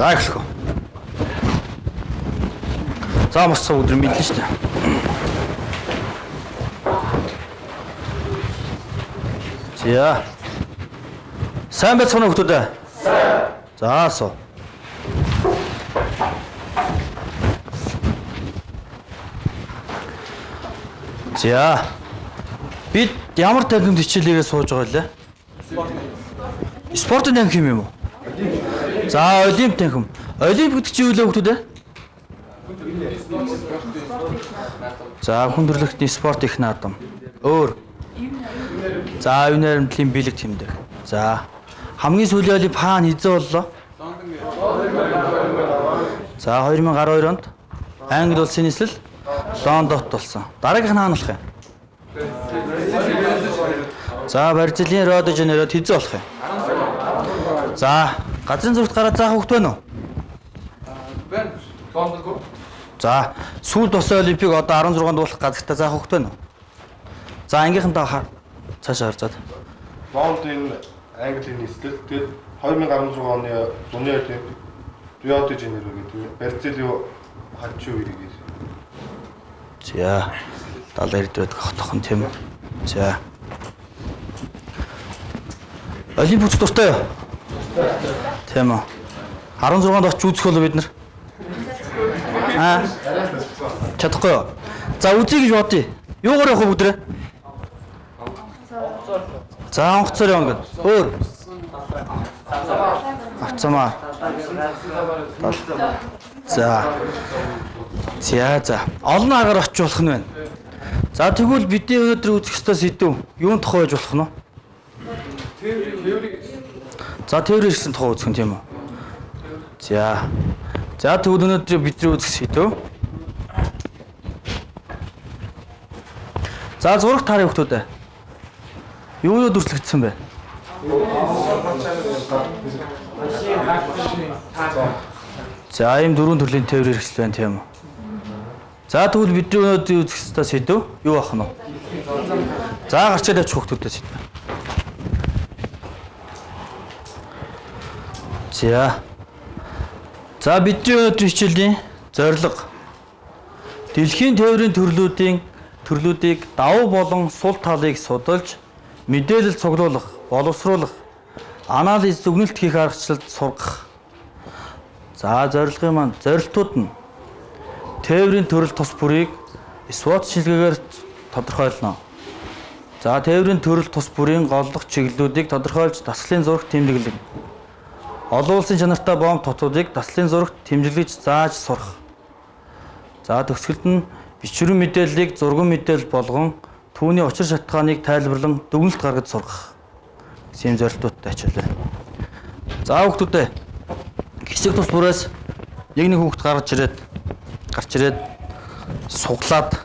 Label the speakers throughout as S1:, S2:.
S1: За эхлэх үү. За мос цаг өдөр мэдэн шүү дээ. За. Сайн байцгаана уу хүмүүс? Сайн. За суу. За. Бид ямар танхимд хичээлээрээ сууж байгаа лээ? Спортын танхим юм уу? За, олимп танхим. Олимп гэдэг чинь юу вэ хүмүүс? За, хүн төрөлхтний спорт их наадам. Өөр. За, юу нэрмтлийн бэлэг тэмдэг. За. Хамгийн сүүлийн олимп хаана хийзээ боллоо? За, 2012 онд Англи улсын нийслэл Лондонд болсон. Дараагийнх нь хаана болох юм? За, Бразилийн Рио де Жанейрод хийзээ болох юм. За, газрын зурагт гараад заах хөвгт байна уу? За, сүүл тосын олимпийг одоо 16-нд болох газартаа заах хөвгт байна уу? За, ангийнхантаа цаашаа харцаад.
S2: Лондын Английн нийслэл тэгээд 2016 оны зуны олимп Рио де Жанейро гэдэг Бразилийн хажуу үеийг.
S1: За, 70 эрдвэд хотхон тийм. За. Олимп үзэх дуртай юу? Тийм үү. 16-нд очиж үзэх болов бид нар. Чадахгүй юу? За, үзье гэж бодъё. Юугаар явах вэ бүгдрээ? За, онгоцоор явна гэдэг. Өөр. Авцамаа. За. За. Олон агаар очиж болох нь байна. За, тэгвэл бидний өнөөдөр үзэх ёстой сэдв юун тухай байж болох нь вэ? За, тээврийн ирсэн тухай үзэх нь тийм үү? За. За, тэгвэл өнөөдөр бидний үзэх сэдв. За, зураг таарах хүмүүс. Юу дүрслэгдсэн бэ? За, ийм дөрвөн төрлийн тээврийн хэрэгсэл байна тийм үү? За, тэгвэл бидний өнөөдөр үзэх ёстой сэдв юу ах нь вэ? За, гарчаад авчих хүмүүстэй сэдв. За. За, бидний өнөөдрийн хичээлийн зорилго дэлхийн тээврийн төрлүүдийг давуу болон сул талыг судалж, мэдээлэл цуглуулах, боловсруулах, анализ дүгнэлт хийх аргачлалд сургах. За, зорилтууд нь тээврийн төрөл тус бүрийг SWOT шилгээгээр тодорхойлно. За, тээврийн төрөл тус бүрийн голлох чиглэлүүдийг тодорхойлж дасгалын зурагт тэмдэглэнэ. Олон улсын чанартай бомб тотуудыг дасгалын зурагт тэмдэглэж зааж сурах. За, төгсгөлд нь бичвэрийн мэдээллийг зурган мэдээлэл болгон түүний учир шалтгааныг тайлбарлан дүгнэлт гаргаж сургах. Гэсэн зорилтуудтай хичээлээ. За, хүүхдүүдээ хэсэг тус бүрээс нэг хүүхд гарч ирээд суглаад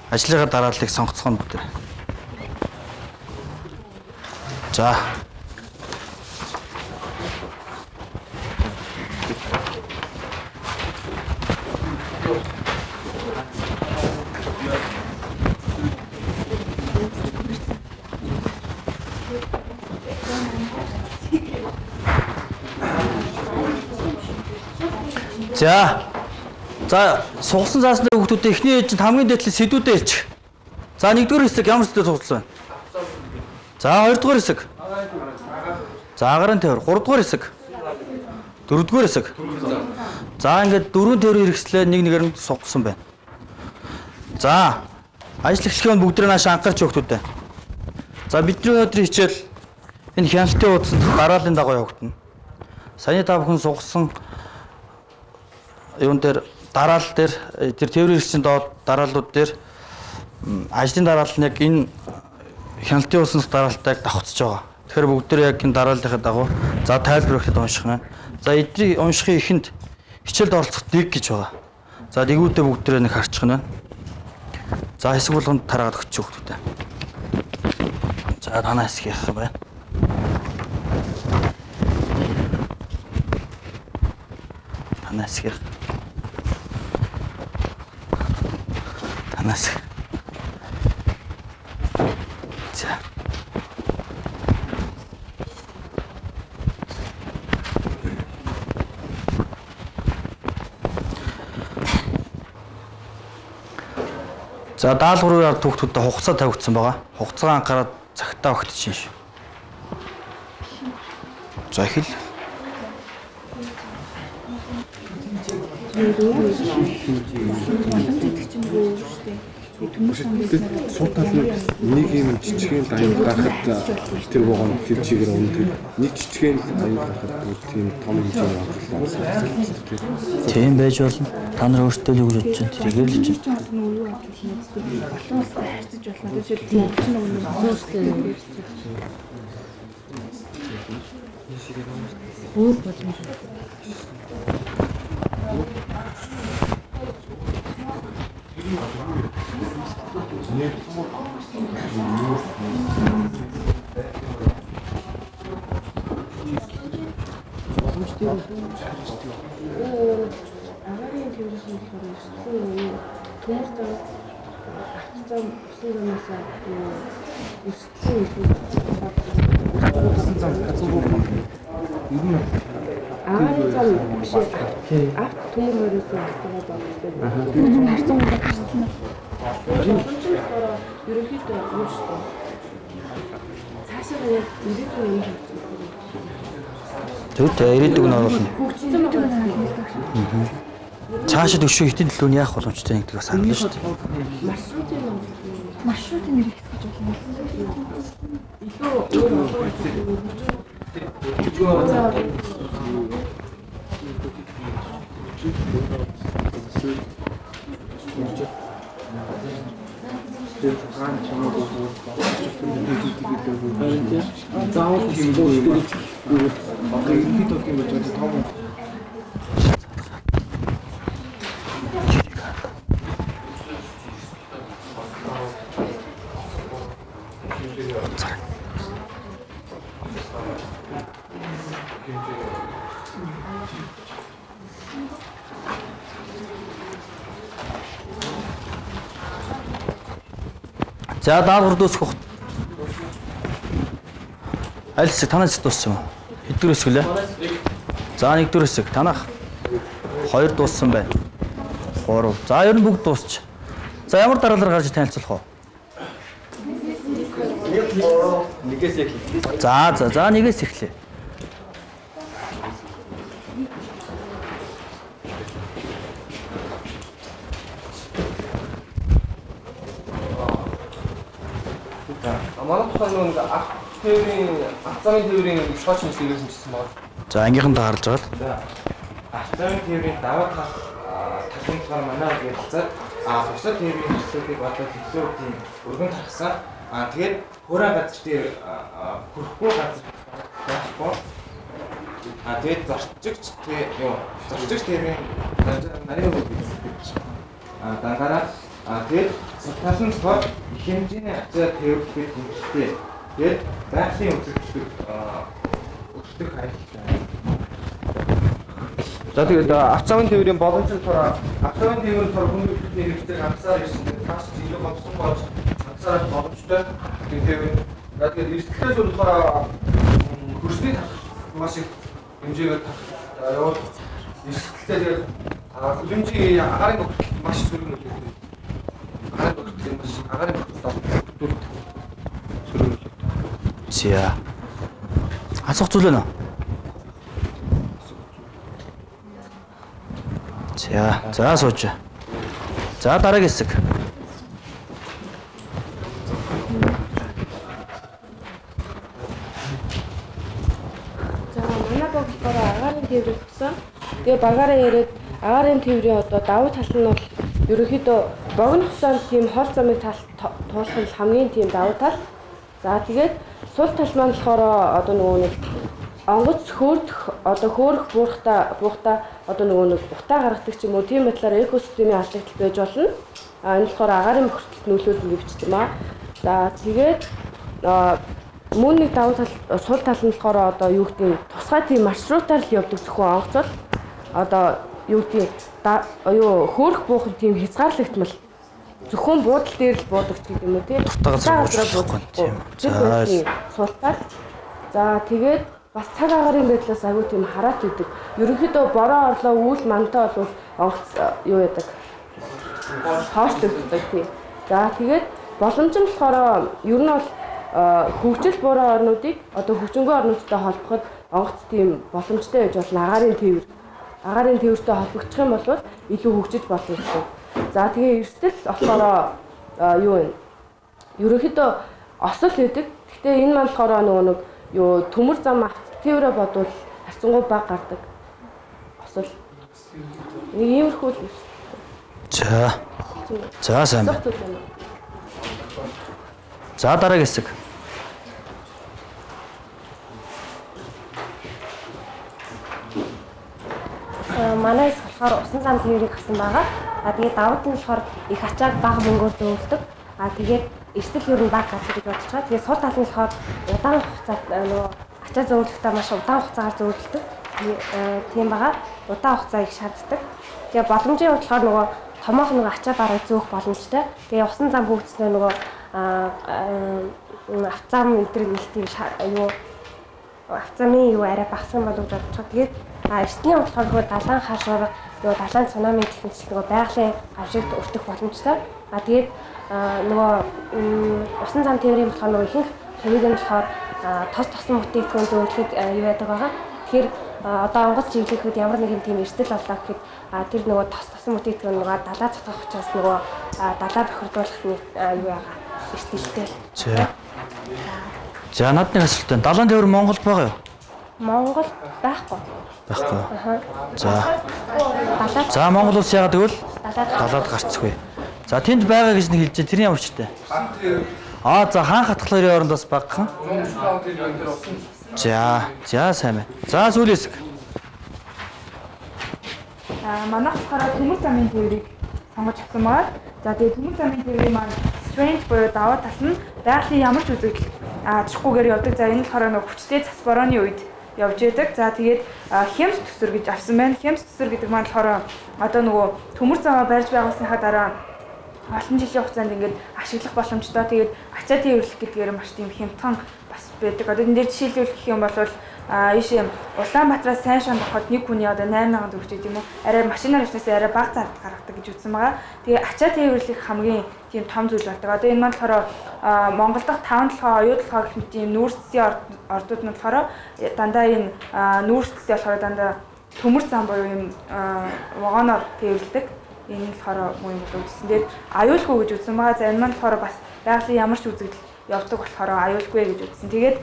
S1: ажлынхаа дарааллыг сонгоцгоно бүгд. За. За, сугсан заасны хүүхдүүдээ эхний ээлжинд хамгийн дээдлийн сэдвүүдээ хэлчих. За, 1-р хэсэг ямар сэдвээр сугалсан байна? За, 2-р хэсэг. За, агарын тээвэр. 3-р хэсэг. 4-р хэсэг. За, ингээд 4 тээврийн хэрэгслээ нэг-нэгээр нь сугалсан байна. За, ажил эхлэхийн бүгдрээ нааш анхаарч хүүхдүүдээ. За, бидний өнөөдрийн хичээл энэ хяналтын уудсанд дарааллын дагуу явагдана. Саяны та бүхэн сугалсан юун дээр дараалал дээр тэр тээврийн хэрэгслийн доод дарааллууд дээр ажлын дараалал нь яг энэ хяналтын ууснах дараалтайг давхцаж байгаа. Тэгэхээр бүгд тэр яг энэ дарааллынхаа дагуу за тайлбар өгөхөд унших нь. За, эдний уншихын эхэнд хичээлд оролцох дэг гэж байгаа. За, дэгүүдээ бүгд тэр нэг харчих нь. За, хэсэг болгонд тараагаад өгчих хүүхдүүдээ. За, танаа хэсэг яах юм бэ? Танаа хэсэг. Танаас. За. За даалгаврын ард хүүхдүүдэд хугацаа тавигдсан байгаа. Хугацаа анхаарал цагтаа өгч чинь. За эхэл.
S3: Сул тал нэг юм жижигэн аян гарахад тэр вагон тэр чигээр өндөр нэг жижигэн аян гарахад тийм том хэмжээний аврал.
S1: Тийм байж болно. Та нар өөрсдөө л юу гэж бодож байна? Тэгээр л чинь. Тэгвэл ирээдүг нь оруулна. Цаашид өшөө хитэн төлөв нь яах боломжтой юм гэдгийг бас харуулна шүү дээ.
S4: Маршрутын нэр гэж
S1: За даалгавар дуусгах. Аль хэсэг танаас дууссан юм? Хэдгээр хэсэг лээ? За нэгдүгээр хэсэг танах. 2 дууссан байна. 3. За ер нь бүгд дуусч. За ямар дараалал гарч танилцуулах вэ? Нэгээс эхлэе. За нэгээс эхлэе.
S5: Манай тухайн нэг ах тээврийн замын тээврийн скотч нэг хэрэгсэн гэсэн байна.
S1: За ангийнхандаа харж байгаад.
S5: За ах замын тээврийн даваа талын тухайн манай хэлцээд бусад тээврийн хэсүүдийг одоо төлөвлөлтийн өргөн тархсан. Тэгээд хөөрэ газар дээр хөрөхгүй газар байхгүй. Тэгээд зорчигч тээврийн нарийн үг гэсэн. Дангаараа тэгээд салтаасан болохоор их хэмжээний ачаа тээвэрлэхэд хэмжтэй. Тэгээд байгалийн үзэгдэлд өгдөг хаягдтай. За тэгээд авцаамын тээврийн боломжтой болохоор авцаамын тээврийн төр хүмүүстийн хэрэгцээг хангасаар ирсэн. Таас илүү гомдсон болж хангасаар боломжтой. Тэгээд эрсдэлээс болохоор хөрсний маш их хэмжээгээр явуулж эрсдэлтэй хэмжээ агарын нөхцөл маш сөрөг нөлөөлөв. Агарын нөхцөл
S1: За. Асуух зүйл байна уу? За сууж. За дараагийн хэсэг.
S6: Манай бодлоор агарын тээврийг өгсөн. Тэгээ багаараа яриад агарын тээврийн одоо давуу тал нь бол ерөнхийдөө богино хугацаанд тийм хол замыг туулах нь хамгийн тийм давуу тал. За тэгээд сул тал маань болохоор одоо нөгөө нэг онгоц хөөрөх одоо хөөрөх буухта одоо нөгөө нэг утаа гаргадаг ч юм уу тийм байдлаар экосистемийн алдагдал байж болно. Энэ болохоор агарын бохирдолд нөлөөлнө гэж юм аа. За тэгээд мөн нэг давуу тал сул тал нь болохоор одоо юу гэдэг тусгай тийм маршрутаар л явдаг зөвхөн онгоцол одоо юу гэдэг хөөрөх буухын тийм хязгаарлагдмал зөвхөн буудал дээр л буудаг ч гэдэг юм уу тийм. За сул тал. За тэгээд бас цаг агарын байдлаас аягүй тийм хараат үүдэг. Ерөнхийдөө бороо орлоо үйл мантай бол онгоц юу яадаг. Хоошдогддог тийм. За тэгээд боломж нь болохоор ер нь бол хөгжил буруу орнуудыг одоо хөгжингөө орнуудтай холбоход онгоц тийм боломжтой байж болно. Агаарын тээвэртэй холбогдох юм бол илүү хөгжиж болно гэсэн. За тэгээ эрсдэл болохоор юу вэ? Ерөнхийдөө осол гэдэг. Гэхдээ энэ маань болохоор нөгөө нэг юу төмөр зам тээврээ бодвол харьцангуй бага гардаг. Осол. Нэг иймэрхүү л.
S1: За. За сайн байна. За дараагийн хэсэг.
S4: Манайс болохоор усан зам тээврийг авсан байгаа. Тэгээд давууд нь болохоор их ачааг бага мөнгөөр зөөлдөг. Тэгээд эрсдэл ер нь бага гардаг гэж бодож байгаа. Тэгээд сул тал нь болохоор удаан хугацаанд нөгөө ачаа зөөлөхдөө маш удаан хугацаагаар зөөлдөг. Тийм байгаа. Удаан хугацаа их шаарддаг. Тэгээд боломжийн хувьд болохоор нөгөө томоох нөгөө ачаа бараг зөөх боломжтой. Тэгээд усан зам хөгжснөө нөгөө авцам энтер нэлтийн юу авцамын юу арай багсан болов гэж бодож байгаа. Тэгээд эрсдлийн болохоор нөгөө далайн хар шуурга нөгөө далайн цунами гэх мэт нөгөө байгалийн гавшигт өртөх боломжтой. Тэгээд нөгөө усан зам тээврийн болохоор нөгөө ихэнх хувийг нь болохоор тосон бүтээгдэхүүн зөвлөхөд юу яадаг байгаа. Тэгэхээр одоо онгоц чиглэхэд ямар нэгэн тийм эрсдэл боллоо гэхэд тэр нөгөө тосон бүтээгдэхүүн нөгөө далаа цогцох учраас нөгөө далаа бохирдуулах юу яага эрсдэлтэй.
S1: За над нэг асуулт байна. Далайн тээвэр Монголд байгаа юу?
S4: Монгол байхгүй.
S1: Байхгүй. За Монгол улс яагаад гэвэл далаад гарцгүй. За тэнд байгаа гэж нэг хэлж, тэрний ямар чтэй? За хаан хатгалын оронд бас багхан. За сайн байна. За сүүлийн хэсэг.
S7: Манайх болохоор төмөр замын тээврийг сонгож авсан байгаа. За тэгээд төмөр замын тээврийн маань strange буюу даваа тал нь байгалийн ямар ч үзэгдэл ачхгүйгээр явдаг. За энэ болохоор нэг хүчтэй цас борооны үед явж байдаг. За тэгээд хэмс төсөр гэж авсан байна. Хэмс төсөр гэдэг маань болохоор одоо нөгөө төмөр замаа барьж байгуулсныхаа дараа олон жилийн хугацаанд ингээд ашиглах боломжтой. Тэгээд ачаа тээвэрлэх гэдгээр маш тийм хямдхан бас байдаг. Одоо энэ дээр жишээлбэл гэх юм бол ийшээ Улаанбаатараас сайн шанд авахд нэг хүний одоо 8000 төгрөг гэдэг юм уу. Арай машинаар явснаас арай бага зард гаргадаг гэж үзсэн байгаа. Тэгээ ачаа тээвэрлэх хамгийн тийм том зүйл болдог. Одоо энэ маань болохоор Монгол дахь 5 толгой оюутлогоо гэх мэт ийм нүүрс засгийн ордууд нь болохоор дандаа энэ нүүрс засгийн болохоор дандаа төмөр зам буюу ийм вагоноор тээвэрлдэг. Энэ нь болохоор муу юм болов гэсэн. Тэгээд аюулгүй гэж үзсэн байгаа. За энэ маань болохоор бас байгалийн ямар ч үзэгдэл явдаг болохоор аюулгүй гэж үзсэн. Тэгээд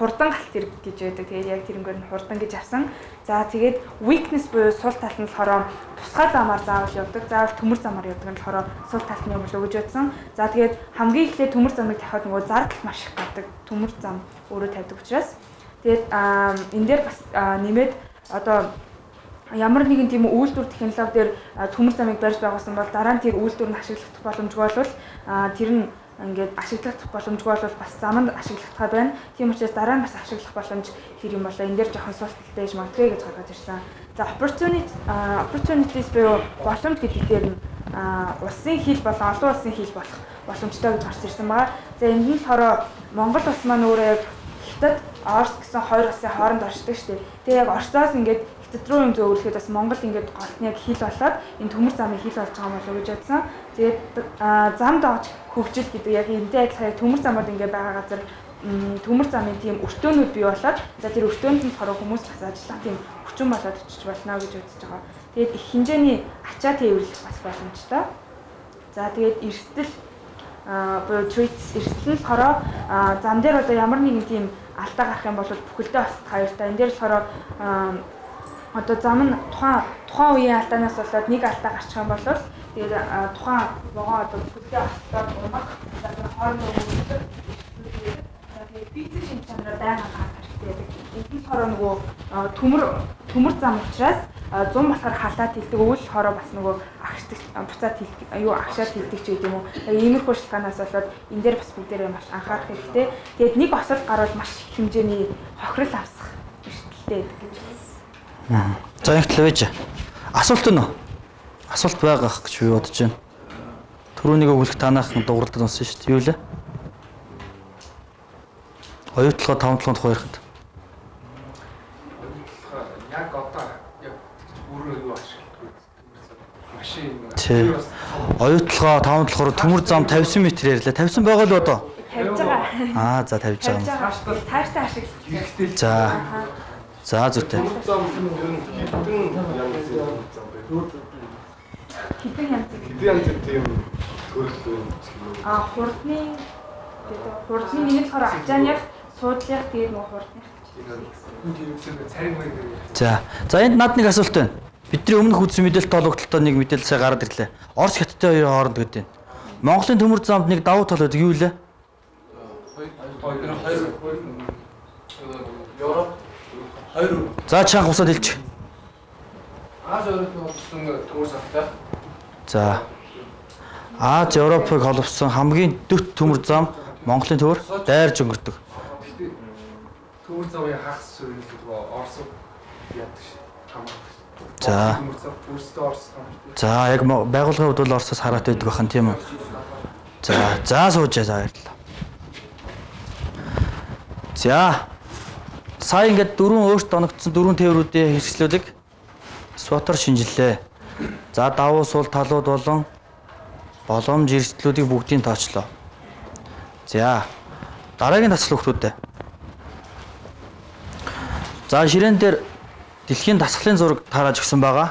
S7: хурдан галт хэрэг гэж байдаг. Тэгээд яг тэрнгээр нь хурдан гэж авсан. За тэгээд weakness буюу сул тал нь болохоор тусгай замаар заавал явдаг. Заавал төмөр замаар явдаг нь болохоор сул тал нь юм болов гэж бодсон. За тэгээд хамгийн эхлээд төмөр замыг тавихад нөгөө зардал маш их гардаг. Төмөр зам өөрөө тавьдаг учраас. Тэгээд энэ дээр бас нэмээд одоо ямар нэгэн тийм үйлдвэр технологи дээр төмөр замыг барьж байгуулсан бол дараа нь тэр үйлдвэр нь ашиглагдах боломжгүй бол тэр нь ингээд ашиглагдах боломжгүй бол бас заманд ашиглагдах байна. Тийм учраас дараа нь бас ашиглах боломж хэр юм болоо энэ дээр жоохон суулталтай гэж магадгүй гэж гаргаж ирсэн. За opportunities буюу боломж гэдэг дээр нь улсын хил болон олон улсын хил болох боломжтой гэж гарч ирсэн байна. За энэ нь болохоор Монгол улс маань өөрөө яг Хятад, Орос гэсэн хоёр улсын хооронд оршдог шүү дээ. Тэгээ яг Оросоос ингээд Хятад руу юм зөөвөрлөхөд бас Монгол ингээд голт нь яг хил болоод энэ төмөр замын хил болж байгаа юм болов уу гэж бодсон. Тэгээд зам доогч хөгжил гэдэг яг энэтэй адилхан төмөр замууд ингээд байгаа газар төмөр замын тийм өртөөнүүд бий болоод за тэр өртөөнд нь болохоор хүмүүс бас ажиллах тийм хүчин болоод очиж болно гэж үзэж байгаа. Тэгээд их хэмжээний ачаа тээвэрлэх бас боломжтой. За тэгээд эрсдэл буюу treats эрсдэл нь болохоор зам дээр одоо ямар нэгэн тийм алдаа гарах юм бол бүхэлдээ бас хоёртай. Энэ дээр болохоор одоо зам нь тухайн үеийн алдаанаас болоод нэг алдаа гарчих юм бол тэгээд тухайн вагон одоо бүхэлдээ хастаад урмах хоорондоо өнгөрдөг. Тэгээд бизнес шинж чанараа байнга гарах хэрэгтэй байдаг. Энэ нь болохоор нөгөө төмөр зам учраас 100 болохоор халаад хилдэг, өвөл хороо бас нөгөө агшдаг буцаад хилдэг агшаад хилдэг ч гэдэг юм уу. Иймэрхүү шалтгаанаас болоод энэ дээр бас бүгдээрээ маш анхаарах хэрэгтэй. Тэгээд нэг осол гарвал маш хэмжээний хохирол авсах эрсдэлтэй байдаг гэж байна.
S1: За их төлөвөж. Асуулт нь асуулт байгаа гэж би бодож байна. Түрүүнийг өгөх танаахан дууралдад унсан шүү дээ. Юу лээ? Оюутлогоо 5 толгойд хоёрхад.
S5: Яг одоо яг өөрөө юу ашигладаг машин
S1: Оюутлогоо 5 болохоор төмөр зам 50 м ярьлаа. 50 байгаа л одоо.
S7: Тавьж байгаа.
S1: За тавьж
S7: Тавьж
S1: байгаа.
S7: байгаа. Цаашдаа ашиглаж.
S1: За зүйтэй.
S7: Хитэн янз.
S2: янз тийм төрөл
S7: Хурдны нэг болохоор ачааных, суудлах тэгээд нөгөө хурдных.
S1: За энд над нэг асуулт байна. Бидний өмнөх үзсэн мэдээлэлт толгодлолтоо нэг мэдээлэл сая гараад ирлээ. Орос хятадтай хоёрын хооронд гэдэг нь. Монголын төмөр замд нэг давуу тал байдаг юу вэ? За чанга усаад хэлчих.
S5: Аз Европын холбосон төмөр замтай.
S1: За Аз Европыг холбосон хамгийн дөт төмөр зам Монголын төвөр дайрж өнгөрдөг.
S5: Төмөр замын хагас суурь Орос яадаг ш.
S1: За. За яг байгууллагын хувьд бол Оросоос хараад байдаг бахан тийм үү. За суужээ за баярлалаа. За сая ингээд 4 өөрт оногдсон 4 тээврүүдийн хэрэгслүүдийг SWOT-оор шинжиллээ. За давуу сул талууд болон боломж эрсдлүүдийг бүгдийг тооцлоо. За дараагийн дасгал хүүхдүүдээ. За ширээн дээр дэлхийн дасгалын зураг таараж өгсөн байгаа.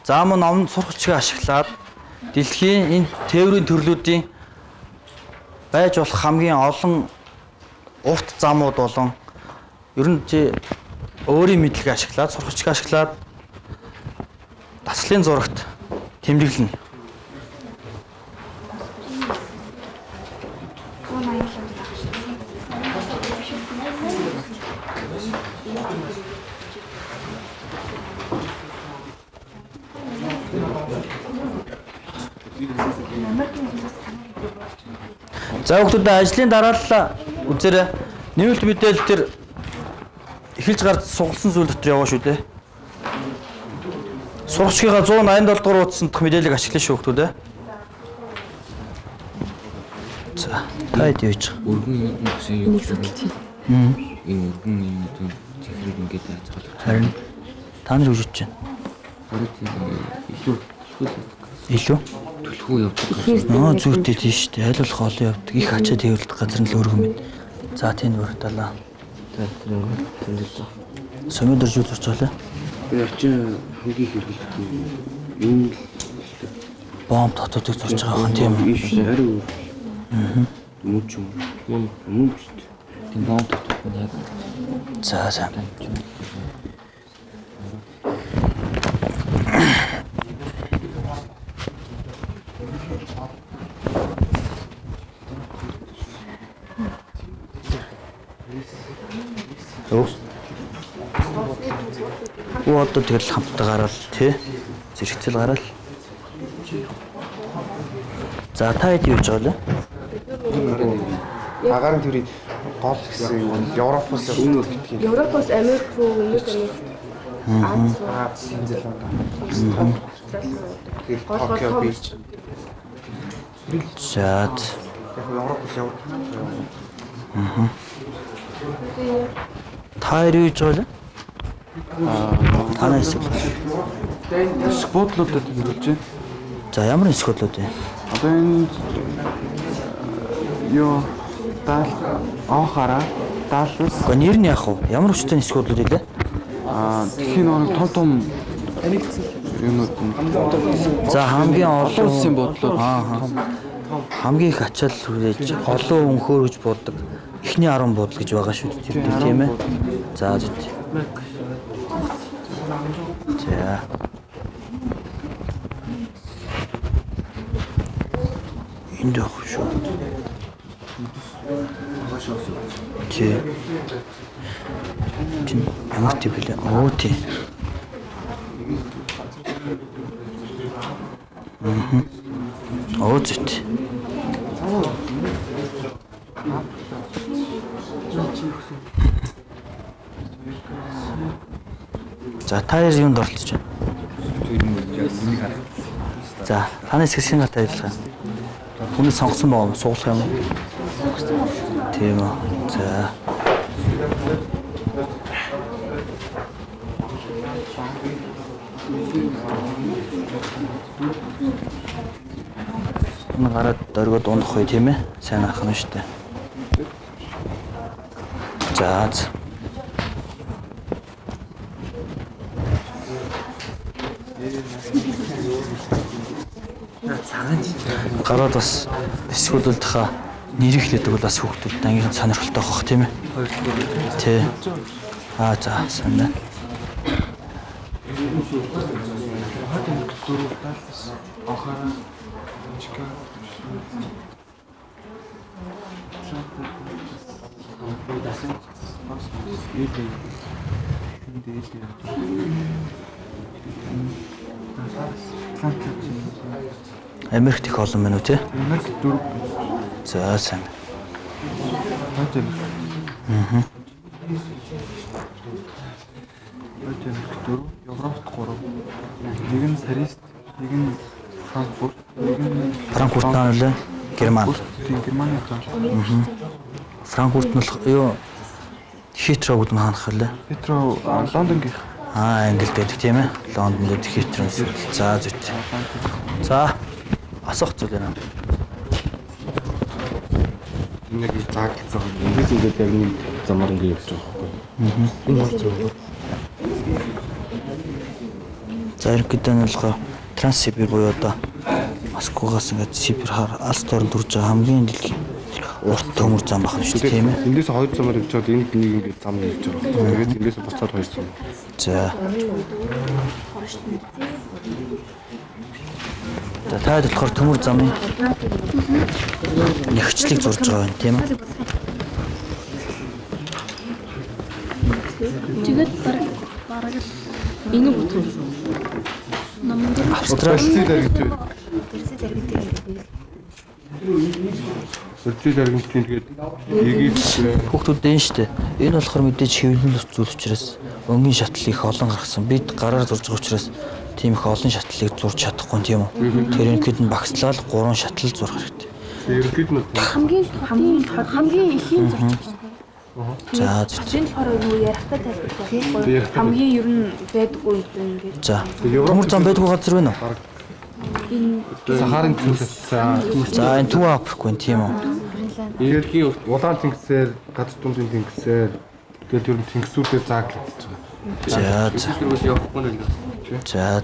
S1: За мөн номон сургалтчийг ашиглаад дэлхийн энэ тээврийн төрлүүдийн байж болох хамгийн олон урт замууд болон ер нь өөрийн мэдлэгийг ашиглаад сургалтчийг ашиглаад дасгалын зурагт тэмдэглэнэ. За хүүхдүүд ажлын дараалал үзээрэй. Нэмэлт мэдээлэл төр эхэлж гарч сугалсан зүйл дотор яваа шүү дээ. Сургачгийнхаа 187 дугаар утсан дахь мэдээллийг ашиглана шүү хүүхдүүд. За таад юуж.
S8: Өргөн юм гэсэн юу гэсэн. Энэ өргөн юм тийм техник ингээд яаж байгаа.
S1: Харин та нар үжиж байна. Илүү
S8: төлхөө явдаг.
S1: Зүйтэй тийм шүү дээ. Аль болох олон явдаг. Их ачаа тээвэрлэх газар нь л өргөн мэд. За тийм бүрталаа.
S8: За тэр
S1: Сумын дөрж үзүүлж байгаа.
S8: би ачаа хамгийн хэрэглэдэг юм л
S1: бомб татуудыг зурж байгаа хан тийм үү?
S8: биш ари. Мөн ч юм. Мөн шүү дээ. Тийм бомб татууд нь яг.
S1: За. Одоо тэгэл хамтдаа гараал тий. Зэрэгцэл гараал. За та хэд юуж байгаа лээ?
S2: Агаарын төвийн гол гэсэн юм Европоос өмнө гэдгийг.
S6: Европоос Америк руу өмнөд Америк.
S2: Аз Нидерланд. Тэгээд Токио бич.
S1: За.
S2: Яг Европоос явах.
S1: Та юуж байгаа лээ? Танаас
S3: Сквотлуудад хэрэглэж байна.
S1: за ямар сквотлууд вэ?
S3: Одоо энэ юу даал авахаараа даалс
S1: Гэхдээ нэр нь яах вэ? Ямар хүчтэй сквотлууд вэ?
S3: дэлхийн нэг том юмнууд
S1: За хамгийн олон
S3: улсын бодлоо
S1: хамгийн их ачаал хүрээж олон өнхөр гэж боддог. Эхний 10 бодол гэж байгаа шүү дээ тийм ээ. За зүт. За. Энд явах шүү. Чи. Ямар тийм бэлээ? Оо тий. Оо зүт. За таяр юунд оролцож байна? За таны хэсгийн гатаа ажиллах. Хүний сонгосон байгаа юм суулгах юм уу? Тийм үү. За. Энэ гараад дөргөд унах үе тийм ээ. Сайн ах нь шүү дээ. За. Гараад бас эсгүүлэлтхаа нэрийг хэлдэг бол бас хүүхдүүд ангийнхан сонирхолтой байх тийм ээ. Тий. За сайн байна. Америкт их олон байна уу те?
S5: Америк 4.
S1: За сайн.
S5: Европт 3. Нэг нь Парис, нэг нь Франкфурт, нэг нь
S1: Франкфурт нэлээ Герман.
S5: Германы тоо.
S1: Франкфурт нь юу Хитроу гэдэг нь хаанах вэ?
S5: Хитроу Лондонгийнх.
S1: Англид байдаг тийм ээ. Лондонд байдаг Хитроу. За зүт. За асуух зүйл байна.
S3: Энэ яг зааглалцсан. Ингээс ингээд яг нэг замаар ингээд явж байгаа байхгүй. Энэ бол зөв.
S1: За ерөнхийдөө нь болохоор Транссибир буюу одоо Москвагаас ингээд Сибир алс дорн төрж байгаа хамгийн урт төмөр зам байна шүү дээ тийм ээ.
S3: Эндээс 2 замаар явж байгаа энд нэг ингээд зам явж байгаа. Тэгээд эндээс буцаад 2 зам.
S1: За. Таад болохоор төмөр замын нэгчлийг зурж байгаа юм тийм ээ.
S9: Тэгээд бараг энэ бүхэн
S1: Австрали
S3: Сэрчил аргентин тэгээд Египт
S1: хүүхдүүд энэ шүү дээ. Энэ болохоор мэдээж хэвлэл зүйл учраас өнгийн шатлал их олон гаргасан. Бид гараар зурж байгаа учраас тийм их олон шатлалыг зурж чадахгүй тийм үү. Тэр энэхэд нь багслаад 3 шатлал зурх хэрэгтэй.
S3: ерөнхийд нь
S9: хамгийн ихийн зурчих.
S1: За
S7: энэ болохоор юу ярихтай тайлбарлах хамгийн ер нь байдгүй ингээд.
S1: За. Төмөр зам байдгүй газар байна уу?
S3: Сахарын төсөл
S1: За энэ Төв Африк тийм үү.
S3: Энергийн улаан тэнгисээр, газар дундын тэнгисээр тэгээд ер нь тэнгисүүдээр зааглагдаж байгаа.
S1: За.
S3: Тэргээс явахгүй нэг.
S1: За.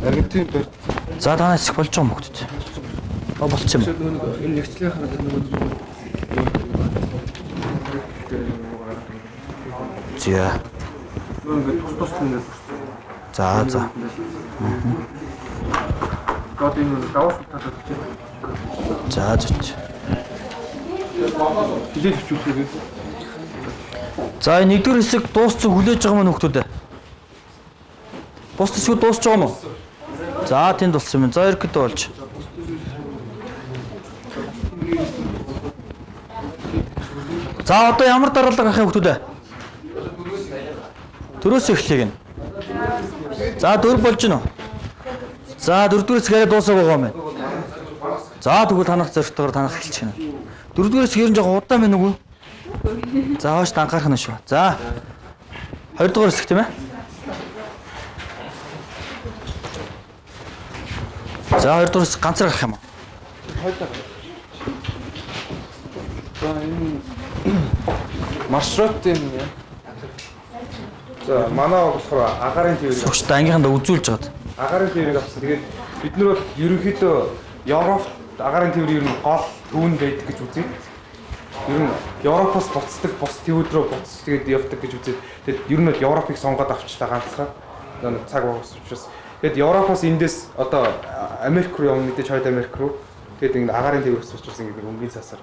S3: Аргентин бэр.
S1: За танаас их болж байгаа юм хөөд. Болцсон юм.
S3: Энэ нэгцлийн хараад
S1: За.
S3: ингээд тус нэг.
S1: За.
S5: God энэ давс татаад гэж.
S1: За зүт.
S5: Хилээд хичүүлээ.
S1: За энэ нэгдүгээр хэсэг дууссан хүлээж байгаа мөн хөөд. Бус хэсгүүд дуусч байгаа юм уу? За тэнд болсон юм. За ерөөдөө болж. За одоо ямар дараалал гарах юм хөөд? Төрөөс эхлэх гин. За 4 болж гинөө. За 4-р хэсгээр дуусах байгаа юм байна. За тэгвэл танах зөрчтөөр танах эхэлж байна. 4-р хэсэг ер нь жоохон удаан байна уу? За хоош данхаарах нь шүү. За 2-р хэсэг тийм ээ. За 2-р хэсэг ганцаар гарах юм уу?
S5: За энэ маршрутын за манай болохоор агарын тээврийг
S1: Суугчтай ангийнхандаа үзүүлж байгаад.
S5: агарын тээврийг авсан. Тэгээд бид нар бол ерөнхийдөө Европт агарын тээврийн ер нь гол түүн байдаг гэж үзье. Ер нь Европоос буцдаг, бус төвд рүү буцаж тэгээд явдаг гэж үзье. Тэгээд ер нь бол Европыг сонгоод авчлаа ганцхан. Цаг багс учраас. Тэгээд Европоос эндээс одоо Америк руу явна мэдээж хойд Америк руу. Тэгээд ингэ агарын тээврээс учраас ингэ өнгийн цаасаар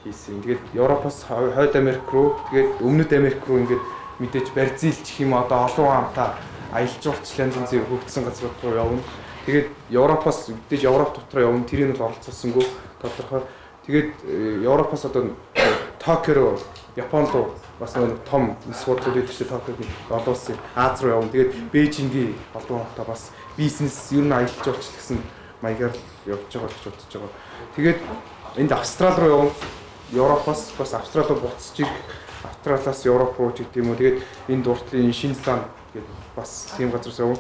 S5: хийсэн. Тэгээд Европоос хойд Америк руу, тэгээд өмнөд Америк руу ингэ мэдээж Бразил ч гэх юм одоо олон хамтаа аялал жуулчлалын зэнзээ хөгжсөн газрууд руу явна. Тэгээд Европоос мэдээж Европ дотор явна. Тэрийг нь оролцуулсангүй тодорхой. Тэгээд Европоос одоо Токио руу, Японд руу бас нэг том сургууль байдаг шүү Токиод олон улсын Аз руу явна. Тэгээд Бээжингийн олон хамтаа бас бизнес ер нь аялал жуулчлал гэсэн маягаар явж байгаа гэж бодож байгаа. Тэгээд энд Австрали руу явна. Европоос бас Австрали руу буцчих. Австралиас Европ руу ч гэдэг юм уу. Тэгээд энэ дуртлын Шинзланд гэдэг бас тийм газраас явна.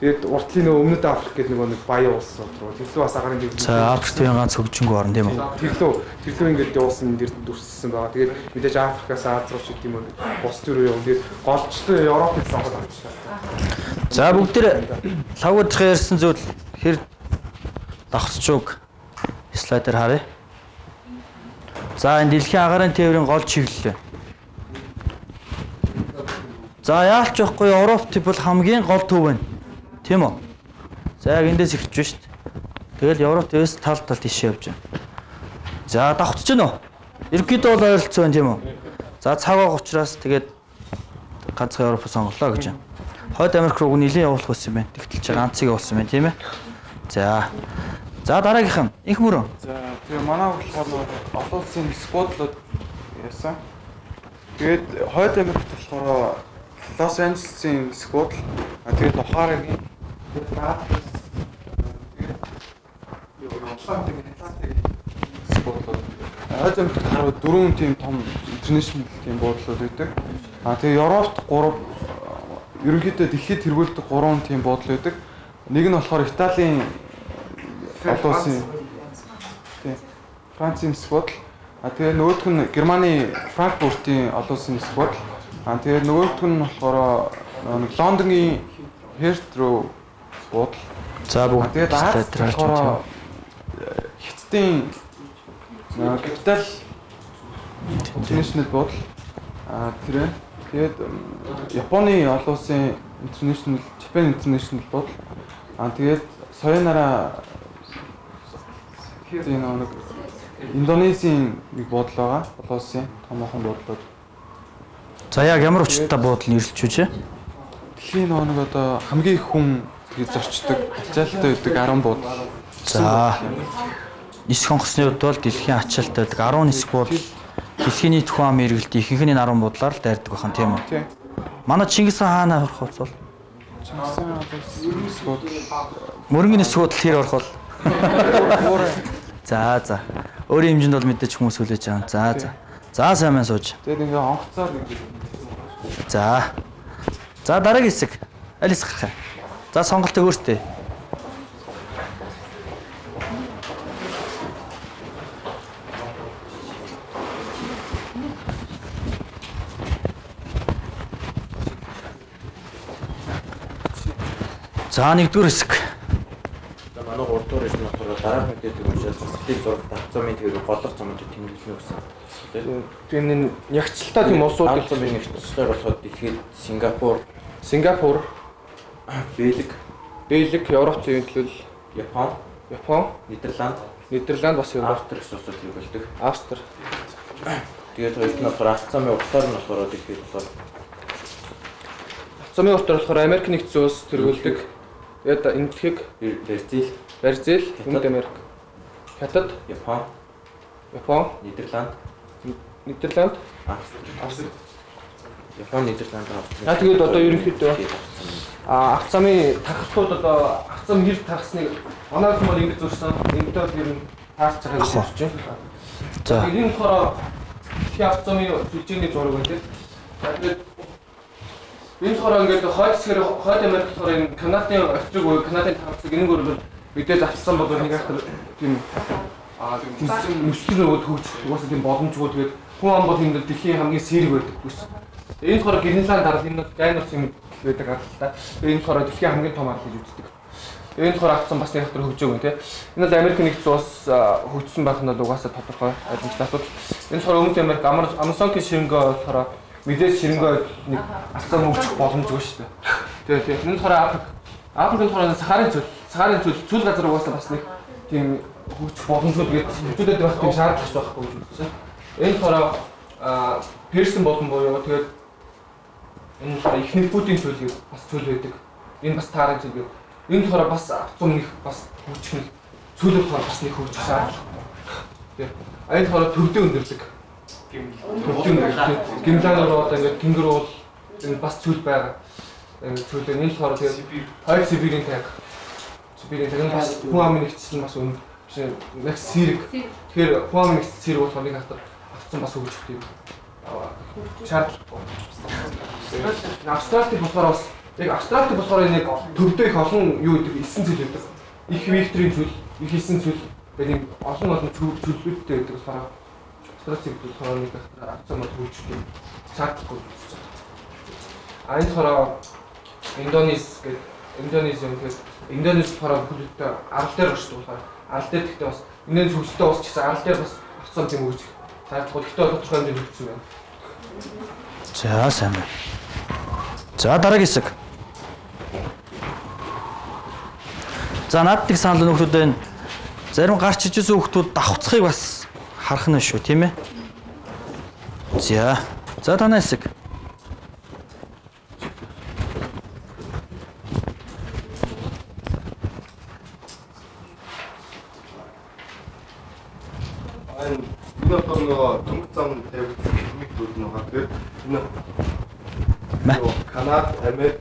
S5: Тэгээд уртлын нөгөө өмнөд Африк гэдэг нэг баян улс руу тэрлүү бас агарын дэвлэг.
S1: За Африкийн ганц хөгжингөө орн тийм үү?
S5: Тэрлүү ингээд явуулсан дэр дүрссэн байгаа. Тэгээд мэдээж Африкаас Аз руу ч гэдэг юм бус төр явна. Тэгээд голчлоо Европыг сонгоод авчихлаа.
S1: За бүгдээр лавгуудах ярьсан зүйл хэр давхцчуг слайдер харъя. За энэ дэлхийн агарын тээврийн гол чиглэл. За яалч явахгүй Европт бол хамгийн гол төв байна. Тийм үү? За яг эндээс эхэлж байна шүү дээ. Тэгэл Европ дэвс тал тишээ явж байна. За давхцж гэнэ үү? Ерөнхийдөө бол ойролцоо байна тийм үү? За цагааг учраас тэгээд ганцхан Европ сонголоо гэж байна. Хойд Америк руу нэлийн явуулах байсан юм байна. Тэгтэл ч ганцыг явуулсан байна тийм ээ. За дараагийнх нь их мөрөө.
S10: За тэгээ манай болохоор олон улсын сквадлууд яасан. Тэгээд хойд Америкт болохоор Лос Анжелесийн сквадл тэгээд Охарагийн Атлантик сквадлууд. Хойд Америкт болохоор 4 тийм том интернэшнл тийм буудлууд байдаг. Тэгээ Европт 3 ерөнхийдөө дэлхийд тэргүүлдэг 3 тийм буудал байдаг. Нэг нь болохоор Италийн олон улсын тийм Францын сквадл. Тэгээ нөгөөх нь Германы Франкфуртын олон улсын сквадл. Тэгээ нөгөөх нь болохоор Лондонгийн Хертрөө буудал.
S1: За бүгд
S10: тэгээд болохоор Хятадын капитал интернэшнл буудал. Тэр тэгээд Японы олон улсын интернэшнл, Japan интернэшнл буудал. Тэгээд Соёнараа тийм нэг Индонезийн нэг буудал байгаа. Олон улсын томоохон буудлууд.
S1: За яг ямар учиртай буудал нэрлэж үжээ?
S10: Дэлхийн нэг одоо хамгийн их хүн тэгээд зорчдог, ачаалттай байдаг 10 буудал.
S1: За нисэх онгоцны хувьд бол дэлхийн ачаалттай байдаг 10 нисэх буудал. Дэлхийн нийт хүн ам эргэлт ихэнх нь 10 буудлаар л дайрдаг бахан тийм үү? Тийм. Манай Чингис хааны орох хувцас бол
S10: Чингис хааны
S1: мөрөнгөний нисэх буудал хэр орох бол? За. Өөрийн хэмжээнд бол мэдээж хүмүүс хүлээж байгаа. За сайн мэн сууж.
S10: Тэгээд ингээ онгоцоор нэг.
S1: За дараагийн хэсэг. Аль хэсэг гарах юм? За сонголтыг өөртөө. За нэгдүгээр хэсэг.
S8: За манай 3 дугаар хэсэг нь болохоор дараах мэдээлэл уншаад сэтгэл зурагт авцамын төвөөр голлох замуудыг тэмдэглэнэ гэсэн.
S5: Тийм энэ ягцлалтаа тийм улсууд
S8: авцамын нэгдэлтэй болоход дэлхийд Сингапур,
S5: Бэлэг, Европ төвлөл, Япон, Нидерланд бас Европ
S8: гэсэн улсууд төвлөлдөг.
S5: Австри.
S8: Тэгээд хоёрт нь болохоор авцамын уртаар нь болохоор дэлхийд болохоор
S5: авцамын уртаар болохоор Америк нэгдсэн улс тэргүүлдэг. Тэгээд энэтхэг Бразил, Өмнөд Америк, Хятад, Япон, Нидерланд, Австри.
S8: Япон, Нидерланд, Австри.
S5: Тэгээд одоо ерөнхийдөө авцамын тархтууд одоо авцам хэр тархсныг манай хүмүүс ингэж зурсан. Эндээ ер нь таарч байгаа гэж бодож байна.
S1: За.
S5: Энэ болохоор дэлхийн авцамын сүлжээний зураг байдаг. Тэгээд энэ болохоор ингээд хойд Америк болохоор энэ Канадын орчиг уу Канадын тархсыг энэ гөрөөр мэдээж авсан бол нэг ахтар тийм нүсгэр өгөөд хөгж угаасаа тийм боломжгүй тэгээд хүн ам бол энэ дэлхийн хамгийн сэрэг байдаг бүс. Энэ болохоор Гренланд арал энэ дайнерс юм байдаг аралтай. Энэ болохоор дэлхийн хамгийн том арал гэж үздэг. Энэ болохоор авсан бас нэг ахтар хөгжөөг тийм. Энэ бол Америк нэгдсэн улс хөгжсөн байх нь бол угаасаа тодорхой ойлгомжтой асуудал. Энэ болохоор Өмнөд Америк Амазонгийн ширэнгөө болохоор мэдээж ширэнгөө нэг авсан хөгжих боломжгүй шүү дээ. Тийм. Энэ болохоор Африкийн болохоор Сахарын цөл газар угаасаа бас нэг тийм хөгжих боломжгүй гэдэг хөгжүүлээд байх тийм шаардлага байхгүй гэж үзсэн. Энэ болохоор Персен болон буюу тэгээд энэ болохоор ихний Путин цөл гэдэг бас цөл байдаг. Энэ бас таарын цөл гэдэг. Энэ болохоор бас авцам нэг бас хөгжих нэг цөл болохоор бас нэг хөгжих шаардлага. Тийм. Энэ болохоор төвдөө өндөрдөг. Гимланаар одоо ингээд тэнгэр уул энэ бас цөл байгаа. Цөл энэ болохоор тэгээд хойд Сибирийн таг. Энэ бас хүн амын нэгдсэн бас үнэ биш нэг сэрэг. Тэгэхээр хүн амын нэгдсэн сэрэг болохоор нэг хатар авцсан бас хөгжих тийм шаардлага. Австралид болохоор бас Яг абстракт болохоор нэг төвдөө их олон юу гэдэг эссэн зүйл гэдэг. Их векторын зүйл, их эссэн зүйл гэдэг нэг олон зүйлүүдтэй гэдэг болохоор абстракт болохоор нэг авцсан мод хөгжүүлдэг. Шаардлагагүй үзэж байгаа. Энэ болохоор Индонезиум гэдэг Индонез болохоор бүлэгтэй арал дээр гарчдаг болохоор арал дээр гэхдээ бас энэ зөвсөлтөө бас ч гэсэн арал дээр бас авцсан тийм үүсэх. Шаардлагагүй гэхдээ тодорхой хэмжээнд хөгжсөн байна.
S1: За сайн байна. За дараагийн хэсэг. За наадтыг санал нөхөд байна. Зарим гарч ижсэн хүүхдүүд давхцахыг бас харах нь шүү, тийм ээ? За танай хэсэг.
S2: Энэ одоо нэг зам тавигдсан хэмжүүд нэг хатэр энэ Канада, Америк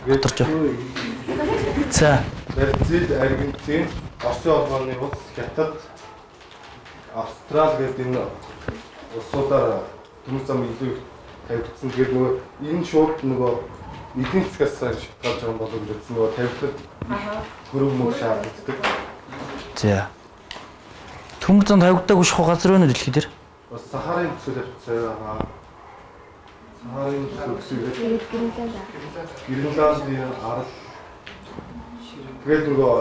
S1: Өдөрч. За.
S2: Бразил, Аргентин, Оросын улманы улс, Хятад, Австрали гэдэг энэ улсуудаар төмөр зам илүү тавигдсан. Тэгээд нөгөө энэ шууд нөгөө эдийн засгаас шалтгаалж байгаа болов уу гэсэн нөгөө тавигдад хөрөв мөр шаардлагатай.
S1: За. Төмөр зам тавигдаагүй шахуу газар байна уу дэлхий дээр?
S2: Бас Сахарын төсөл авчихсан. Сахарын төсөл Гренландын арал. Тэгээд нөгөө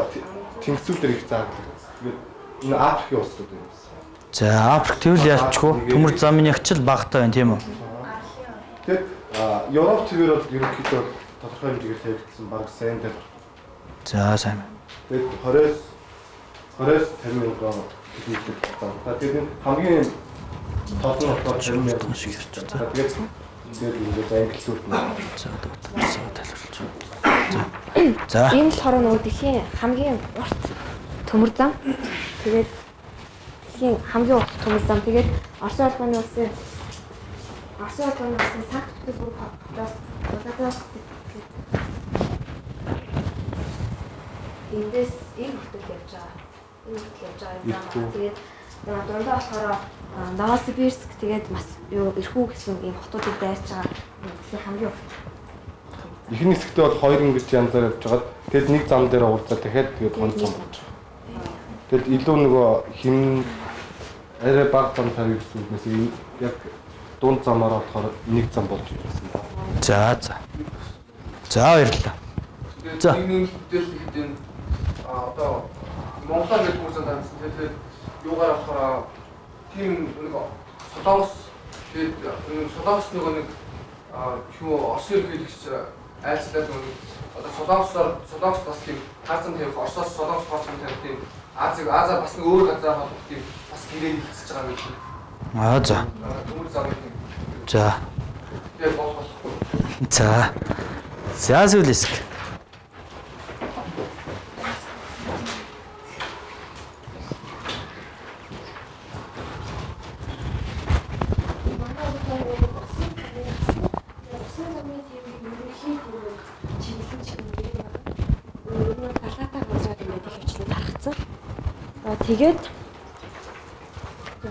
S2: тэнгисүүдээр их заадаг. Тэгээд энэ Африкийн улсууд юм.
S1: За Африк тэгвэл яачгүй төмөр замын ягчл багтаа байна тийм үү?
S2: Тэгээд Европ төвөр бол ерөнхийдөө тодорхой хэмжээгээр тавигдсан баг сайн дээр.
S1: За сайн.
S2: Тэгээд 20-50 мянган хэлбэр байна. Тэгээд хамгийн тод нь болохоор 50 мянган шиг ирж байна. Тэгээд ингээд англи хэлээр
S1: тайлбарлаж.
S4: За. Энэ болохоор нөгөө дэлхийн хамгийн урт төмөр зам. Тэгээд дэлхийн хамгийн урт төмөр зам. Тэгээд Оросын улманы улсын Санкт-Петербург хотоос эндээс энэ хүртэл явж байгаа. Тэгээд дундаа болохоор Новосибирск тэгээд бас юу Ирхүү гэсэн ийм хотуудыг дайрч байгаа. Дэлхийн хамгийн урт.
S2: Эхний хэсэгтээ бол хоёр ингэж янзаар явж байгаа. Тэгэд нэг зам дээр уулзаад дахиад тэгээд гонц зам болж байгаа. Тэгэд илүү нөгөө хим арай бага зам тавь гэсэн үгнээс яг дунд замаараа болохоор нэг зам болж ирсэн байна.
S1: За баярлалаа.
S5: За нэг мэдээлэл ихэд энэ одоо Монголын нэг хүмүүс таньсан. Тэгээд юугаар болохоор тийм нэг Солонгос тэгээд Солонгос нэг юу Орос иргэдэгч айлчлаад нэг одоо Солонгос бас тийм хазан тавих Оросоос Солонгос хазан тавих тийм Азаа бас нэг өөр газар холбох тийм бас гэрээ хэлцэж байгаа юм.
S1: За.
S5: Төмөр замын.
S1: За.
S5: Тэгээд болохгүй.
S1: За сүүл хэсэг.
S4: Тэгээд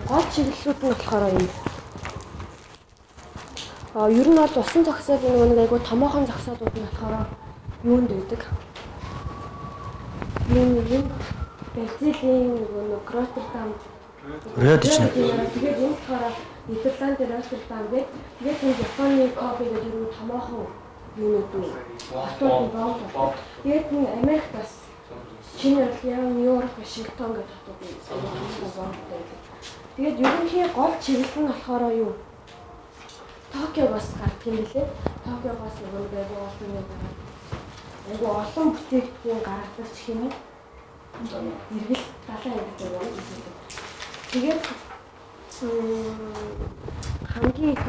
S4: гол чиглэлүүд нь болохоор юм. Ер нь бол усан зогсоолын нэг айгуу томоохон зогсоолууд нь болохоор юунд байдаг? Энэ Бразилийн нэг Роттердам тэгээд энэ болохоор Нидерланд, Роттердам тэгээд Японы Кобе гэдэг нэг томоохон юунууд нь хотууд байна. Тэгээд Америк бас Чиний Нью-Йорк, Вашингтон гэдэг хотууд байна. Тэгээд ерөнхий гол чиглэл нь болохоор юу? Токио бас гардаг юм билээ. Токио бас нэг олон бүтээгдэхүүн гаргадаг ч юм уу. Иргэл далайн гэдэг юм. Тэгээд хамгийн их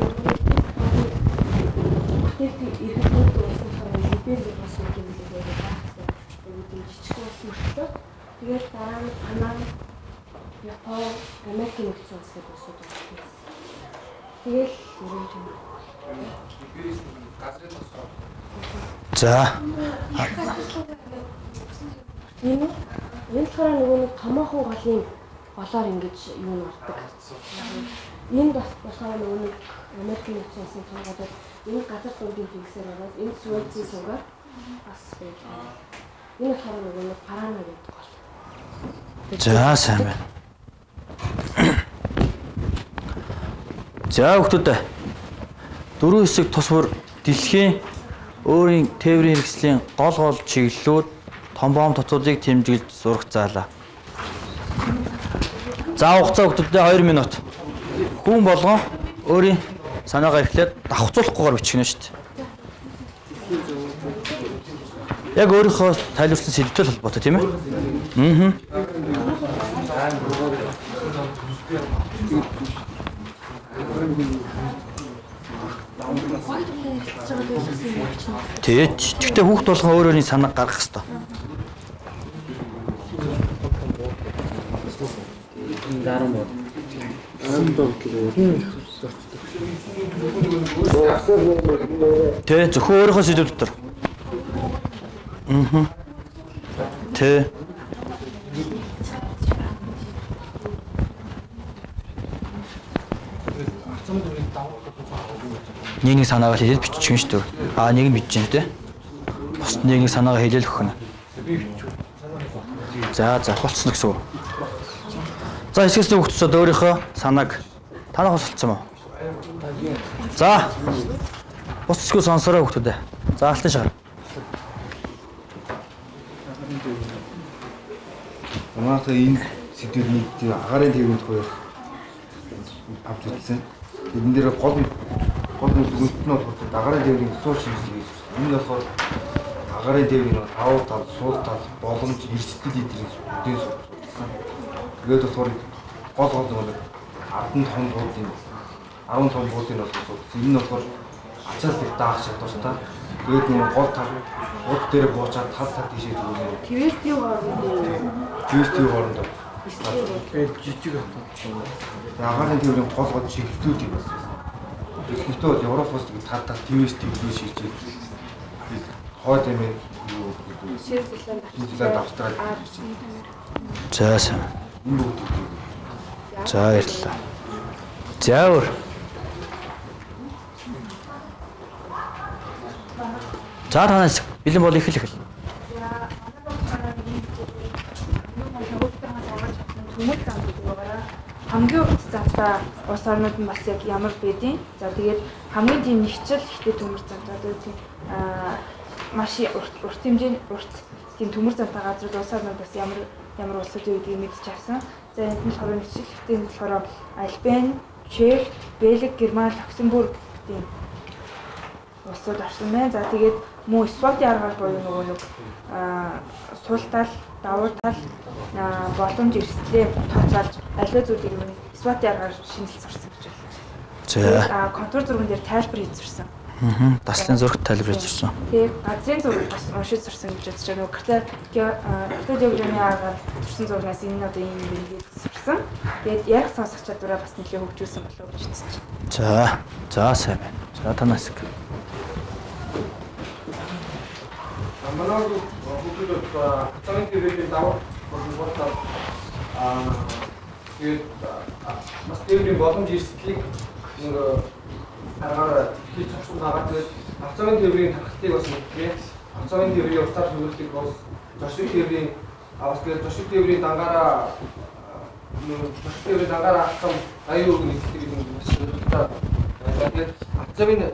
S4: бүтээгдэхүүн иргэдүүд болохоор Либерли бас нэг юм билээ. Жижиг ус мөртлөө тэгээд дараа нь Панама, Япон, Америк нэгдсэн улсыг усууд байна. Тэгээд ерөн тийм.
S1: За.
S4: Энэ болохоор нэг томоохон голоор ингэж юу нэрдэг. Энд бас болохоор нэг Америк нэгдсэн улсын цангуудад
S6: Энэ газар дундын фиксээр байгаа. Энэ Суэцийн суугаар бас байж байна. Энэ болохоор нэг парана гэдэг гол.
S1: За сайн байна. За хүүхдүүд дөрөв хэсэг тус бүр дэлхийн өөрийн тээврийн хэрэгслийн гол чиглэлүүд том бом тотуудыг тэмдэглэж зураг заалаа. За хугацаа хүүхдүүдэд 2 минут. Хүн болгон өөрийн санаагаа эхлээд давхцуулахгүйгээр бичгэнэ шүү дээ. Яг өөрийнхөө тайлбарсан сэдвтэй холбоотой тийм ээ? Тэгтээ хүүхд болгон өөрийн санааг гаргах хэрэгтэй. Зөвхөн өөрийнхөө сэдв дотор. Нэг санаагаа хэлээд бичих юм шүү дээ. Нэг нь бичиж дээ. Бус нэг санаагаа хэлээл өгөх нь. За болцсон гэсэн үг. За хэсгээс хүүхдүүд өөрийнхөө санааг танах болцсон уу? За. Бус хэсгөө сонсороо хүүхдүүд. За алтан шар.
S2: Манайхаа энэ сэдвийг агарын тээврийн тухай авч үзсэн. Энд дээр гол үгнэлт нь бол агарын тээврийн суур шинжилгээ. Энэ болохоор агарын тээврийн тавуу тал, суул тал, боломж, эрсдэл эдрийн бүдийн судалсан. Тэгээд болохоор гол нэг 10 том буудын 10 том буудын бол судалсан. Энэ нь болохоор ачаал их даах чадвартай. Тэгээд нэг гол тал бууд дээр буучаад тал тийшээ зүгээрээ.
S6: TVS-ийн хооронд.
S2: TVS-ийн хооронд. Тэгээд жижиг агарын тээврийн гол чиглэлүүд юм байна. Тэгэхдээ бол Европоос тал TVS шийдэж хойд эмээ юу Швейцарт Австрали.
S1: За сайн. За баярлалаа. За өөр. За танаас бэлэн бол эхэл.
S7: Хамгийн урт замтаа улс орнууд нь бас яг ямар байдیں۔ За тэгээд хамгийн тийм нэгчл ихтэй төмөр замтаа тийм маш урт хэмжээний тийм төмөр замтай газрууд улс орнууд бас ямар улсууд байдгийг мэдчих авсан. За энд нь болохоор нэгчл ихтэй нь болохоор Альбани, Чех, Бельги, Герман, Люксембург тийм улсууд орсон байна. За тэгээд мөн спортын аргаар буюу нэг сул тал, давуу тал, боломж эрсдлээ тооцоолж аливаа зүйлийг нь спортын аргаар шинжилж сурсан гэж байна.
S1: За.
S7: Контур зурган дээр тайлбар хийж сурсан.
S1: Даслын зурагт тайлбар хийж сурсан.
S7: Тэгээд газрын зураг бас уншиж сурсан гэж бодож байна. Картографийн аргаар сурсан зургаас энэ одоо ийм юм гэж сурсан. Тэгээд яг сонсох чадвараа бас нэлээд хөгжүүлсэн болов уу гэж бодож байна.
S1: За сайн байна. За танаас.
S5: Манай хүүхдүүд хацааны тээврийн даваа болоод тэгээд бас тээврийн боломж эрсдлийг нэг аргаар хийж сурсан байгаа. Тэгээд хацааны тээврийн тархалтыг бас мэдээ. Хацааны тээврийн утгаар хөвөлтийг бас зочид тээврийн бас тэгээд зочид тээврийн дангаараа хацсан аюул нэгтгэх гэдэг нь бас хэрэгтэй. Тэгээд хацааны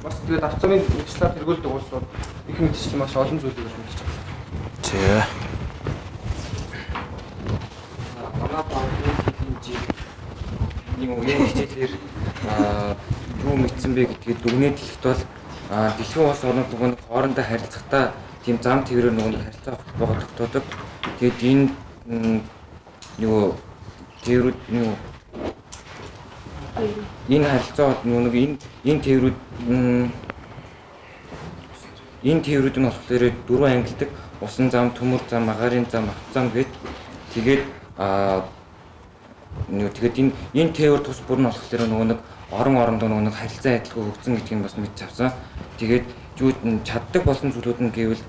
S5: бас тэгээд авцамын нэгслэр тэргүүлдэг улсууд их мэдчихсэн маш олон зүйлийг мэдчихэж байна.
S1: За.
S8: Манай банкны нэг үеийн хичээлээр юу мэдсэн бэ гэдгийг дүгнээд хэлэхэд бол дэлхийн улс орнууд нөгөө хоорондоо харилцахдаа тийм зам тээврээр нөгөө харилцаа авах тогтоодог. Тэгээд энэ нөгөө тээврүүд нөгөө энэ харилцаа нөгөө энэ тээврүүд нь болохоор дөрвөн ангилдаг усан зам, төмөр зам, агарын зам, авт зам гээд тэгээд тэгээд энэ тээвэр тус бүр нь болохоор нөгөө нэг орондоо нөгөө нэг харилцаа адилгүй хөгжсөн гэдгийг бас мэдж авсан. Тэгээд юу чаддаг болсон зүйлүүд нь гэвэл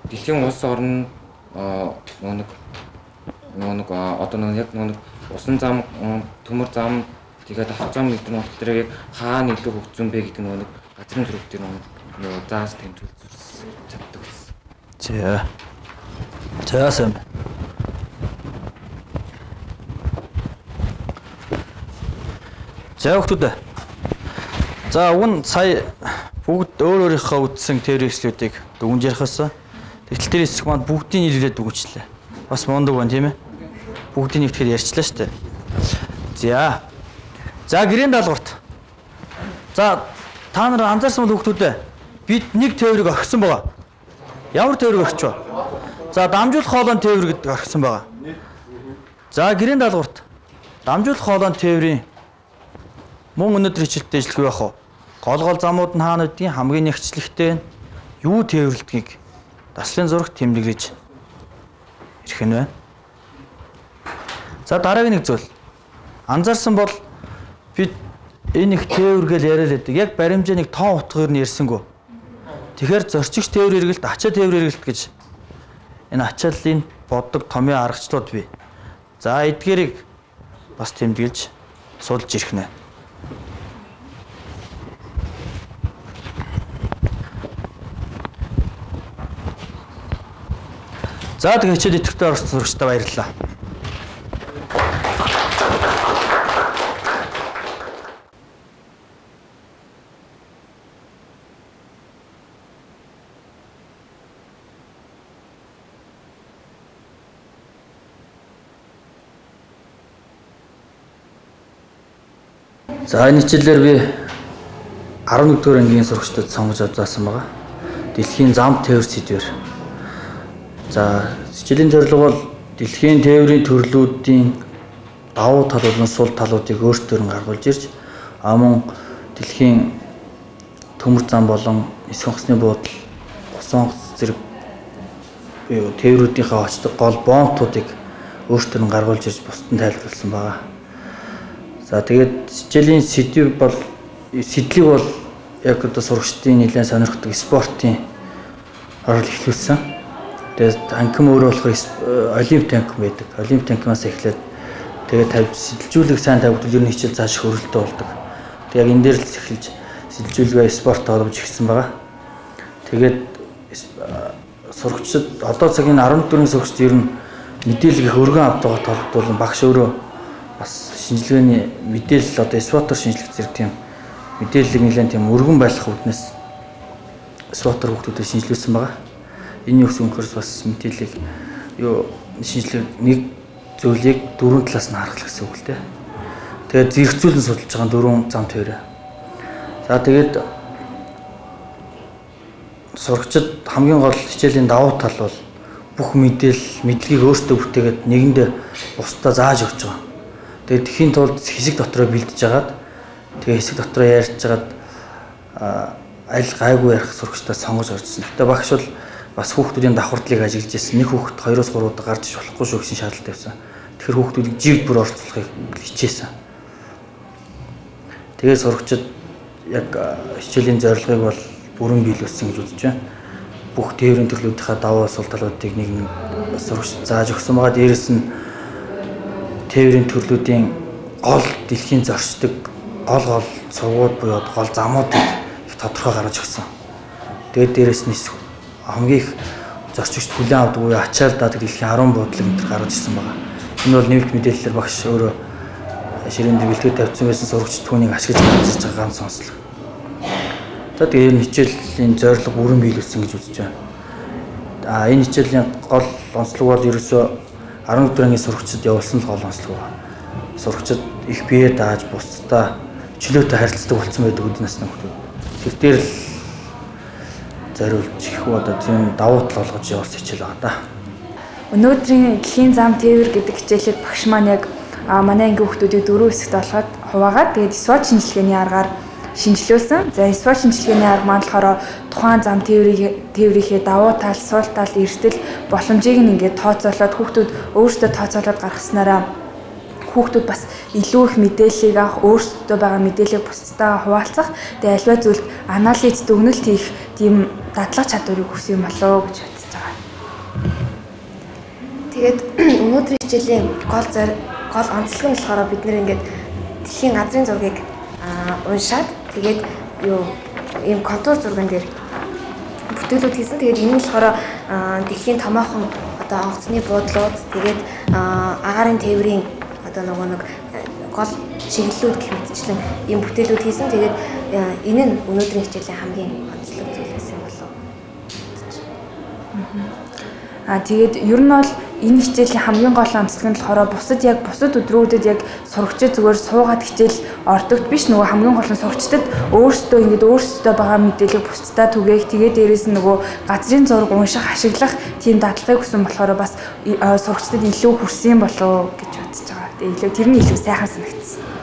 S8: дэлхийн улс орн нөгөө нэг одоо яг нөгөө усан зам, төмөр зам, Тэгээд авцам гэдэг нь болохоор яг хаана илүү хөгжсөн бэ гэдэг нэг газрын зураг дээр нэг зааж тэмдэглэж чаддаг гэсэн.
S1: За сайн. За хүүхдүүд. За уг нь сая бүгд өөрийнхөө үтсэн теорикслүүдийг дүгнж ярихсан. Тэгтэл тэр хэсэг маань бүгдийг нийлүүлээд дүгнжлээ. Бас мундаг байна тийм ээ. Бүгдийг нэгтгэхэд ярьчлаа шүү дээ. За гэрийн даалгаварт. За та нар анзаарсан бол хүүхдүүд бид нэг теориг орхисон байгаа. Ямар теориг орхиж вэ? За дамжуулах хоолойн теори гэдэг орхисон байгаа. За гэрийн даалгаварт дамжуулах хоолойн теорийн мөн өнөөдөр хичээлдээ ажиллах байх уу? Гол замууд нь хаана үдгийн хамгийн нэгчлэгтэй юу тээвэрлэдгийг даслын зураг тэмдэглэж ирэх нь байна. За дараагийн нэг зүйл. Анзаарсан бол бид энэ их тээвэргээл яриад байдаг. Яг баримжаа нэг тоон утгаар нь ярьсангүй. Тэгэхээр зорчигч тээвэр эргэлт, ачаа тээвэр эргэлт гэж энэ ачааллын боддог томьёо аргачлууд бий. За эдгээрийг бас тэмдэглэж судалж ирэх нэ. За тэгээд хичээл идэвхтэй орсон сурагчдаа баярлалаа. За энэ хичээлээр би 11-р ангийн сурагчдад сонгож авсан байгаа. Дэлхийн зам тээвэр сэдвээр. За хичээлийн зорилго бол дэлхийн тээврийн төрлүүдийн давуу тал болон сул талуудыг өөртөө нь гаргуулж ирж мөн дэлхийн төмөр зам болон эс онгоцны буудал, ус онгоц зэрэг тээврүүдийнхээ очдог гол бомтуудыг өөртөө нь гаргуулж ирж бусдад тайлбарласан байгаа. За тэгээд хичээлийн сэдвийг бол яг одоо сурагчдын нэлээд сонирхдаг спортын орол эхлүүлсэн. Тэгээд танким өөрөө болохоор олимп танким байдаг. Олимп танкимаас эхлээд тэгээд сэтэлжүүлэг сайн тавигдвал ер нь хичээл цааш хөрөлтөө болдог. Тэгээд яг энэ дээр л эхэлж сэтэлжүүлгээ спорт олж ирсэн байгаа. Тэгээд сурагчид одоо цагийн 14 сурагчид ер нь мэдээлэл их өргөн авдаг толгодуулан багш өөрөө бас шинжилгээний мэдээлэл одоо спортоор шинжилэх зэрэг тийм мэдээллийг нэлээд тийм өргөн байлгах үүднээс спортоор хүмүүсд шинжилүүлсэн байгаа. Энэ юу гэсэн үнэхээр бас мэдээллийг шинжилгээ нэг зүйлийг дөрвөн талаас нь харах гэсэн үг л дээ. Тэгээд зэрэгцүүлэн судалж байгаа дөрвөн зам тээвэр. За тэгээд сурагчид хамгийн гол хичээлийн давуу тал бол бүх мэдлэгийг өөртөө бүтээгээд нэгэндээ бусдаа зааж өгч байгаа. Тэгээд тэхийн тулд хэсэг дотроо бэлдэж агаад тэгээд хэсэг дотроо ярьж агаад аль гайгүй ярих сурагчдаа сонгож оржсэн. Гэтэ багш бол бас хүүхдүүдийн давхардлыг ажиглаж ирсэн. Нэг хүүхэд 2-оос 3 удаа гарч иж болохгүй шүү гэсэн шаардлага тавьсан. Тэгэхээр хүүхдүүдийг живд бүр орцуулахыг хичээсэн. Тэгээд сурагчид яг хичээлийн зорилгыг бол бүрэн биелүүлсэн гэж үзэж байна. Бүх тээврийн төрлүүдийнхээ давуу сул талуудыг нэг сурагчид зааж өгсөн байгаа. Дээрээс нь тээврийн төрлүүдийн гол дэлхийн зорчдог гол сургууд буюу гол замуудыг их тодорхой гаргаж өгсөн. Тэгээд дээрээс нь хамгийн их зорчигч хүлээн авдаг буюу ачаал дадаг дэлхийн 10 буудлыг энэ гаргаж ирсэн байгаа. Энэ бол нэмэлт мэдээлэлээр багш өөрөө ширээнд бэлтгэж тавьсан байсан сурагчид түүнийг ашиглаж гаргаж ирж байгаа ганц онцлог. Тэгээд энэ хичээлийн зорилго бүрэн биелүүлсэн гэж үзэж байна. Энэ хичээлийн гол онцлог бол ерөөсөө 14 ангийн сурагчид явуулсан л гол онцлог байна. Сурагчид их бие дааж бусдаа чөлөөтэй харилцдаг болсон байдаг үдийн насны хүмүүс. Тэр дээр л зориулж их одоо тийм давуу тал олгож явуулсан хичээл байгаа да.
S7: Өнөөдрийн дэлхийн зам тээвэр гэдэг хичээлээр багш маань яг манай ангийн хүмүүсийг 4 хэсэгт олгоод хуваагаад тэгээд SWOT шинжилгээний аргаар шинжилүүлсэн. За SWOT шинжилгээний арга маань болохоор тухайн зам тээврийнхээ давуу тал, сул тал, эрсдэл боломжийг ингээд тооцоолоод хүүхдүүд өөрсдөө тооцоолоод гаргаснараа хүүхдүүд бас илүү их мэдээллийг авах, өөрсдөө байгаа мэдээллийг бусдаа хуваалцах, тэгээд альва зүйлд анализ дүгнэлт хийх тийм дадлага чадварыг хүсэх юм болоо гэж бодож байгаа. Тэгээд өнөөдрийн хичээлийн гол онцлог нь болохоор бид нэр ингээд
S11: дэлхийн газрын зургийг уншаад тэгээд юу ийм контур зурган дээр бүтээлүүд хийсэн. Тэгээд энэ нь болохоор дэлхийн томоохон одоо онгоцны буудлууд тэгээд агаарын тээврийн одоо нэг гол чиглэлүүд гэх мэтчлэн ийм бүтээлүүд хийсэн. Тэгээд энэ нь өнөөдрийн хичээлийн хамгийн онцлог зүйл байсан болов.
S7: Тэгээд ер нь бол энэ хичээлийн хамгийн гол онцлог нь болохоор бусад өдрүүдэд яг сурагчид зүгээр суугаад хичээл ордогт биш, нөгөө хамгийн гол нь сурагчдад өөрсдөө байгаа мэдээлэл бусдад түгээх, тэгээд дээрээс нь нөгөө газрын зураг унших, ашиглах тийм дадлагыг өгсөн болохоор бас сурагчдад илүү хүрсэн болов гэж бодож байгаа. Тэгээд илүү тэр нь илүү сайхан санагдсан.